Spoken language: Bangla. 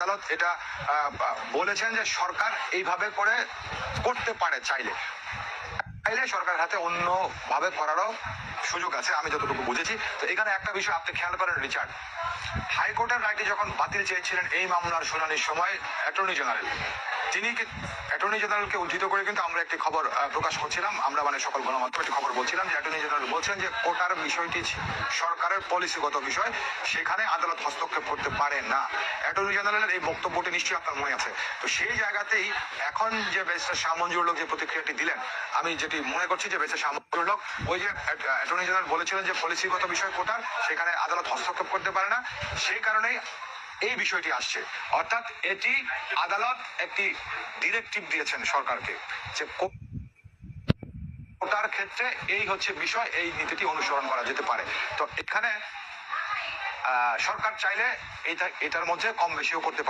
আদালত এটা বলেছেন যে সরকার এইভাবে করে করতে পারে, চাইলে সরকারের হাতে অন্য ভাবে করারও সুযোগ আছে, আমি যতটুকু বুঝেছি। তো এখানে একটা বিষয় আপনি খেয়াল করেন রিচার্ড, হাইকোর্টের রায়টি যখন বাতিল চেয়েছিলেন এই মামলার শুনানির সময় অ্যাটর্নি জেনারেল, তিনি অ্যাটর্নি জেনারেলকে উদ্ধৃত করে কিন্তু আমরা একটি খবর প্রকাশ করছিলাম, আমরা মানে সকল গণমাধ্যমে একটি খবর বলছিলাম যে অ্যাটর্নি জেনারেল বলছেন যে কোটার বিষয়টি সরকারের পলিসিগত বিষয়, সেখানে আদালত হস্তক্ষেপ করতে পারে না। অ্যাটর্নি জেনারেলের এই বক্তব্যটি নিশ্চয়ই আপনার মনে আছে। তো সেই জায়গাতেই এখন যে ব্যারিস্টার শাহ মঞ্জুরুল হক যে প্রতিক্রিয়াটি দিলেন, আমি যেটি মনে করছি যে ব্যারিস্টার শাহ মঞ্জুরুল হক ওই যে অ্যাটর্নি জেনারেল বলেছিলেন যে পলিসিগত বিষয় কোটার, সেখানে আদালত হস্তক্ষেপ করতে পারে না, সেই কারণেই এই বিষয়টি আসছে। অর্থাৎ এটি আদালত একটি ডিরেক্টিভ দিয়েছেন সরকারকে যে কোটার ক্ষেত্রে এই হচ্ছে বিষয়, এই নীতিটি অনুসরণ করা যেতে পারে। তো এখানে সরকার চাইলে এটার মধ্যে কম বেশিও করতে পারে।